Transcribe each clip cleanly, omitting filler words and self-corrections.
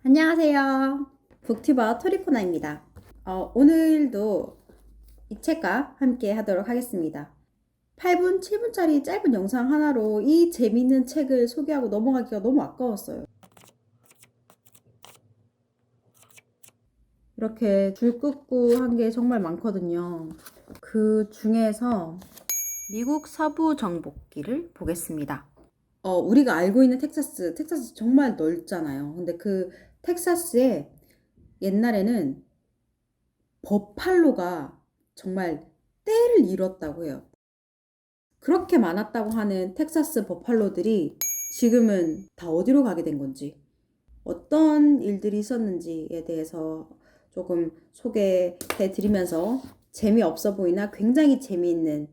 안녕하세요. 북튜버 토리코나입니다. 오늘도 이 책과 함께 하도록 하겠습니다. 8분, 7분짜리 짧은 영상 하나로 이 재밌는 책을 소개하고 넘어가기가 너무 아까웠어요. 이렇게 줄 긋고 한 게 정말 많거든요. 그 중에서 미국 서부 정복기를 보겠습니다. 우리가 알고 있는 텍사스 정말 넓잖아요. 근데 그 텍사스에 옛날에는 버팔로가 정말 때를 잃었다고 해요. 그렇게 많았다고 하는 텍사스 버팔로들이 지금은 다 어디로 가게 된 건지, 어떤 일들이 있었는지에 대해서 조금 소개해 드리면서 재미없어 보이나 굉장히 재미있는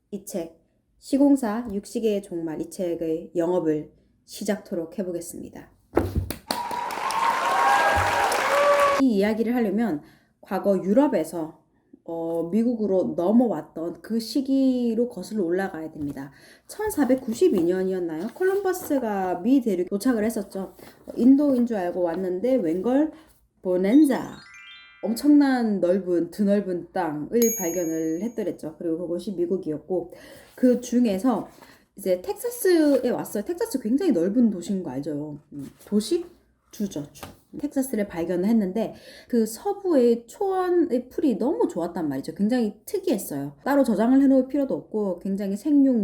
이 책, 시공사 육식의 종말, 이 책의 영업을 시작토록 해보겠습니다. 이 이야기를 하려면 과거 유럽에서 미국으로 넘어왔던 그 시기로 거슬러 올라가야 됩니다. 1492년이었나요? 콜럼버스가 미 대륙에 도착을 했었죠. 인도인 줄 알고 왔는데 웬걸 보넨자, 엄청난 드넓은 땅을 발견을 했더랬죠. 그리고 그것이 미국이었고, 그 중에서 이제 텍사스에 왔어요. 텍사스 굉장히 넓은 도시인 거 알죠? 도시? 주죠, 주. 텍사스를 발견을 했는데 그 서부의 초원의 풀이 너무 좋았단 말이죠. 굉장히 특이했어요. 따로 저장을 해놓을 필요도 없고 굉장히 생육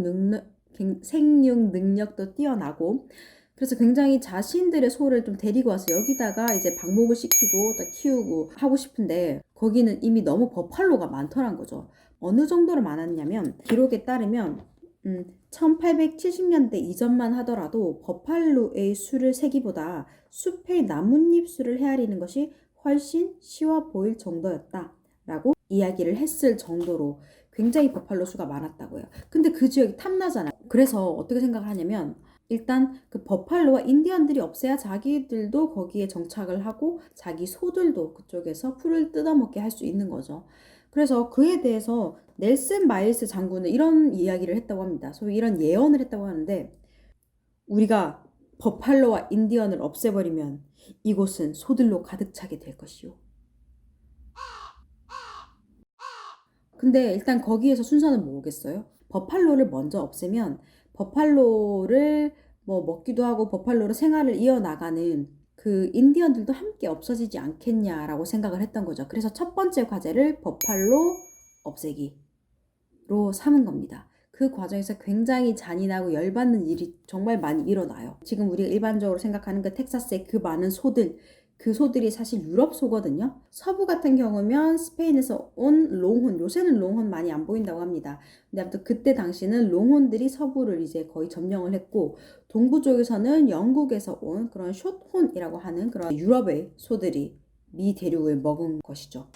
능력도 뛰어나고, 그래서 굉장히 자신들의 소를 좀 데리고 와서 여기다가 이제 방목을 시키고 또 키우고 하고 싶은데 거기는 이미 너무 버팔로가 많더란 거죠. 어느 정도로 많았냐면 기록에 따르면 1870년대 이전만 하더라도 버팔로의 수를 세기보다 숲의 나뭇잎 수를 헤아리는 것이 훨씬 쉬워 보일 정도였다라고 이야기를 했을 정도로 굉장히 버팔로 수가 많았다고요. 근데 그 지역이 탐나잖아요. 그래서 어떻게 생각을 하냐면 일단 그 버팔로와 인디언들이 없애야 자기들도 거기에 정착을 하고 자기 소들도 그쪽에서 풀을 뜯어먹게 할 수 있는 거죠. 그래서 그에 대해서 넬슨 마일스 장군은 이런 이야기를 했다고 합니다. 소위 이런 예언을 했다고 하는데, 우리가 버팔로와 인디언을 없애버리면 이곳은 소들로 가득 차게 될 것이요. 근데 일단 거기에서 순서는 뭐겠어요? 버팔로를 먼저 없애면 버팔로를 뭐 먹기도 하고 버팔로로 생활을 이어나가는 그 인디언들도 함께 없어지지 않겠냐라고 생각을 했던 거죠. 그래서 첫 번째 과제를 버팔로 없애기로 삼은 겁니다. 그 과정에서 굉장히 잔인하고 열받는 일이 정말 많이 일어나요. 지금 우리가 일반적으로 생각하는 그 텍사스의 그 많은 소들, 그 소들이 사실 유럽 소거든요. 서부 같은 경우면 스페인에서 온 롱혼, 요새는 롱혼 많이 안 보인다고 합니다. 근데 아무튼 그때 당시는 롱혼들이 서부를 이제 거의 점령을 했고, 동부 쪽에서는 영국에서 온 그런 숏혼이라고 하는 그런 유럽의 소들이 미 대륙을 먹은 것이죠.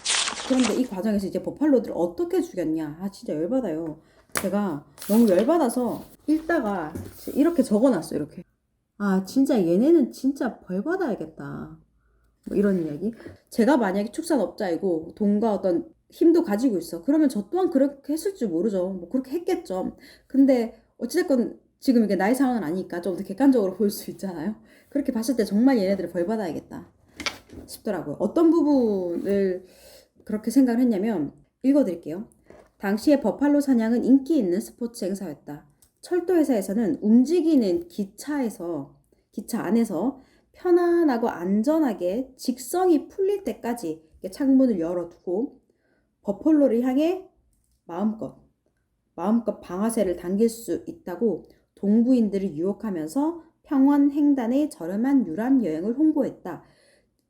그런데 이 과정에서 이제 버팔로들을 어떻게 죽였냐? 진짜 열받아요. 제가 너무 열받아서 읽다가 이렇게 적어놨어요. 이렇게. 진짜 얘네는 진짜 벌 받아야겠다. 뭐 이런 이야기. 제가 만약에 축산업자이고 돈과 어떤 힘도 가지고 있어. 그러면 저 또한 그렇게 했을 줄 모르죠. 뭐 그렇게 했겠죠. 근데 어찌됐건 지금 이게 나의 상황은 아니니까 좀 더 객관적으로 볼 수 있잖아요. 그렇게 봤을 때 정말 얘네들을 벌 받아야겠다 싶더라고요. 어떤 부분을 그렇게 생각을 했냐면 읽어드릴게요. 당시에 버팔로 사냥은 인기 있는 스포츠 행사였다. 철도회사에서는 움직이는 기차 안에서 편안하고 안전하게 직성이 풀릴 때까지 창문을 열어두고 버팔로를 향해 마음껏 방아쇠를 당길 수 있다고 동부인들을 유혹하면서 평원횡단의 저렴한 유람 여행을 홍보했다.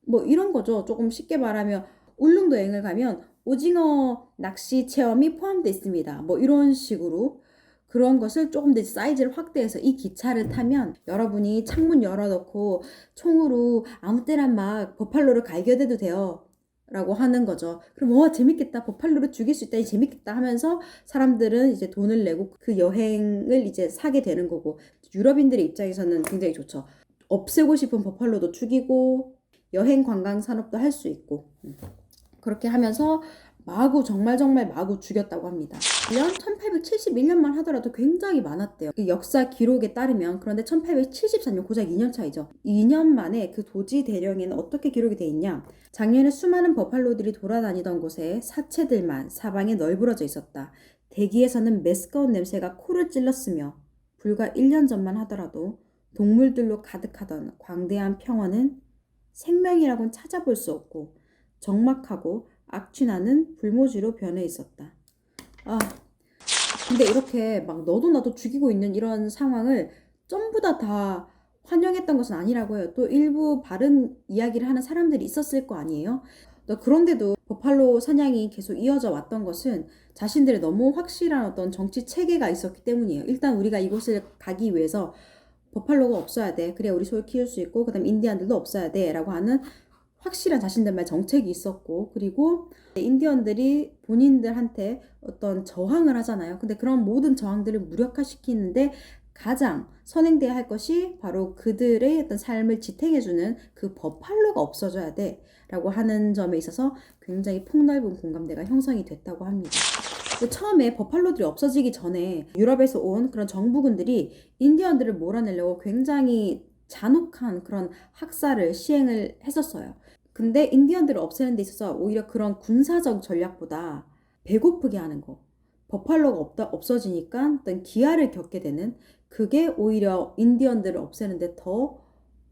뭐 이런 거죠. 조금 쉽게 말하면 울릉도 여행을 가면 오징어 낚시 체험이 포함되어 있습니다. 뭐 이런 식으로 그런 것을 조금 더 사이즈를 확대해서 이 기차를 타면 여러분이 창문 열어놓고 총으로 아무 때나 막 버팔로를 갈겨대도 돼요. 라고 하는 거죠. 그럼 재밌겠다. 버팔로를 죽일 수 있다니 재밌겠다 하면서 사람들은 이제 돈을 내고 그 여행을 이제 사게 되는 거고, 유럽인들의 입장에서는 굉장히 좋죠. 없애고 싶은 버팔로도 죽이고 여행 관광 산업도 할 수 있고, 그렇게 하면서 정말 마구 죽였다고 합니다. 물론 1871년만 하더라도 굉장히 많았대요. 그 역사 기록에 따르면. 그런데 1874년 고작 2년 차이죠. 2년 만에 그 도지 대령에는 어떻게 기록이 돼 있냐. 작년에 수많은 버팔로들이 돌아다니던 곳에 사체들만 사방에 널브러져 있었다. 대기에서는 메스꺼운 냄새가 코를 찔렀으며 불과 1년 전만 하더라도 동물들로 가득하던 광대한 평원은 생명이라고는 찾아볼 수 없고 적막하고 악취나는 불모지로 변해 있었다. 근데 이렇게 막 너도 나도 죽이고 있는 이런 상황을 전부 다 환영했던 것은 아니라고 해요. 또 일부 바른 이야기를 하는 사람들이 있었을 거 아니에요. 그런데도 버팔로 사냥이 계속 이어져 왔던 것은 자신들의 너무 확실한 어떤 정치 체계가 있었기 때문이에요. 일단 우리가 이곳을 가기 위해서 버팔로가 없어야 돼. 그래야 우리 소를 키울 수 있고, 그 다음 인디언들도 없어야 돼. 라고 하는 확실한 자신들만의 정책이 있었고, 그리고 인디언들이 본인들한테 어떤 저항을 하잖아요. 근데 그런 모든 저항들을 무력화시키는데 가장 선행돼야 할 것이 바로 그들의 어떤 삶을 지탱해주는 그 버팔로가 없어져야 돼. 라고 하는 점에 있어서 굉장히 폭넓은 공감대가 형성이 됐다고 합니다. 처음에 버팔로들이 없어지기 전에 유럽에서 온 그런 정부군들이 인디언들을 몰아내려고 굉장히 잔혹한 그런 학살을 시행을 했었어요. 근데 인디언들을 없애는 데 있어서 오히려 그런 군사적 전략보다 배고프게 하는 거, 버팔로가 없어지니까 어떤 기아를 겪게 되는, 그게 오히려 인디언들을 없애는 데 더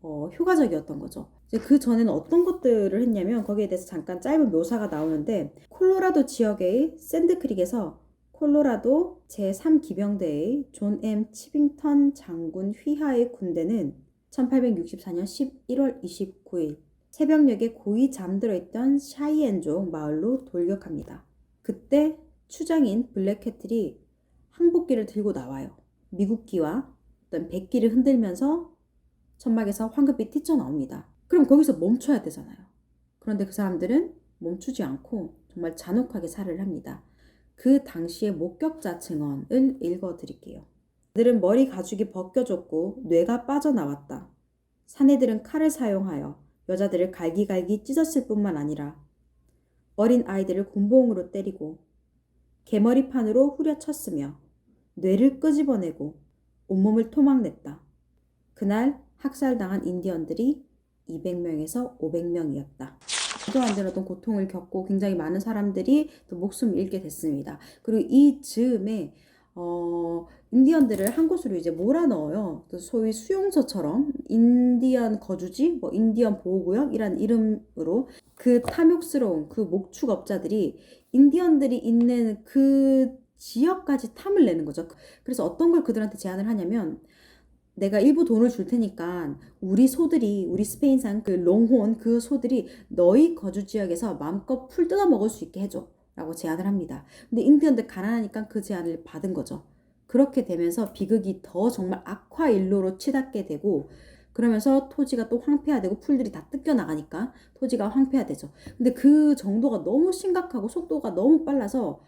효과적이었던 거죠. 그 전에는 어떤 것들을 했냐면 거기에 대해서 잠깐 짧은 묘사가 나오는데, 콜로라도 지역의 샌드크릭에서 콜로라도 제3기병대의 존 M. 치빙턴 장군 휘하의 군대는 1864년 11월 29일 새벽녘에 고이 잠들어 있던 샤이엔족 마을로 돌격합니다. 그때 추장인 블랙캐틀이 항복기를 들고 나와요. 미국기와 어떤 백기를 흔들면서 천막에서 황급히 뛰쳐나옵니다. 그럼 거기서 멈춰야 되잖아요. 그런데 그 사람들은 멈추지 않고 정말 잔혹하게 살해를 합니다. 그 당시의 목격자 증언을 읽어드릴게요. 그들은 머리 가죽이 벗겨졌고 뇌가 빠져나왔다. 사내들은 칼을 사용하여 여자들을 갈기갈기 찢었을 뿐만 아니라 어린 아이들을 곤봉으로 때리고 개머리판으로 후려쳤으며 뇌를 끄집어내고 온몸을 토막냈다. 그날 학살당한 인디언들이 200명에서 500명이었다. 말도 안 되는 어떤 고통을 겪고 굉장히 많은 사람들이 또 목숨을 잃게 됐습니다. 그리고 이 즈음에 인디언들을 한 곳으로 이제 몰아넣어요. 소위 수용소처럼 인디언 거주지, 인디언 보호구역이란 이름으로 그 탐욕스러운 그 목축업자들이 인디언들이 있는 그 지역까지 탐을 내는 거죠. 그래서 어떤 걸 그들한테 제안을 하냐면, 내가 일부 돈을 줄 테니까 우리 스페인산 그 롱혼 그 소들이 너희 거주 지역에서 마음껏 풀 뜯어 먹을 수 있게 해줘 라고 제안을 합니다. 근데 인디언들 가난하니까 그 제안을 받은 거죠. 그렇게 되면서 비극이 더 정말 악화일로로 치닫게 되고, 그러면서 토지가 또 황폐화되고 풀들이 다 뜯겨나가니까 토지가 황폐화되죠. 근데 그 정도가 너무 심각하고 속도가 너무 빨라서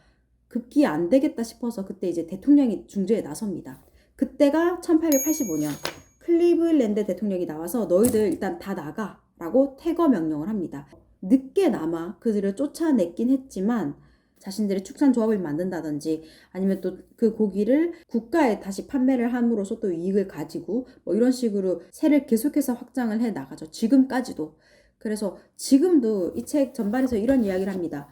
급기 안 되겠다 싶어서 그때 이제 대통령이 중재에 나섭니다. 그때가 1885년 클리블랜드 대통령이 나와서 너희들 일단 다 나가 라고 퇴거 명령을 합니다. 늦게나마 그들을 쫓아냈긴 했지만 자신들의 축산조합을 만든다든지 아니면 또 그 고기를 국가에 다시 판매를 함으로써 또 이익을 가지고 이런 식으로 세를 계속해서 확장을 해 나가죠. 지금까지도. 그래서 지금도 이 책 전반에서 이런 이야기를 합니다.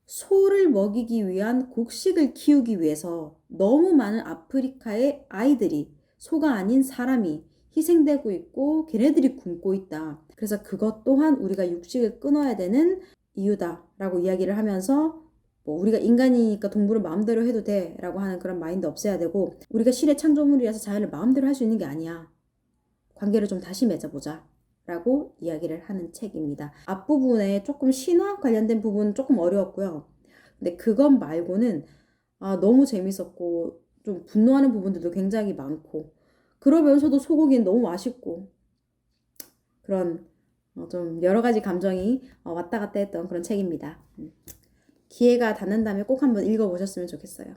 소를 먹이기 위한 곡식을 키우기 위해서 너무 많은 아프리카의 아이들이, 소가 아닌 사람이 희생되고 있고 걔네들이 굶고 있다. 그래서 그것 또한 우리가 육식을 끊어야 되는 이유다라고 이야기를 하면서 우리가 인간이니까 동물을 마음대로 해도 돼 라고 하는 그런 마인드 없애야 되고, 우리가 신의 창조물이라서 자연을 마음대로 할 수 있는 게 아니야. 관계를 좀 다시 맺어보자 라고 이야기를 하는 책입니다. 앞부분에 조금 신화 관련된 부분은 조금 어려웠고요. 근데 그것 말고는 너무 재밌었고 좀 분노하는 부분들도 굉장히 많고, 그러면서도 소고기는 너무 맛있고, 그런 좀 여러 가지 감정이 왔다 갔다 했던 그런 책입니다. 기회가 닿는다면 꼭 한번 읽어보셨으면 좋겠어요.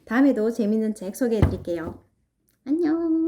다음에도 재밌는 책 소개해드릴게요. 안녕.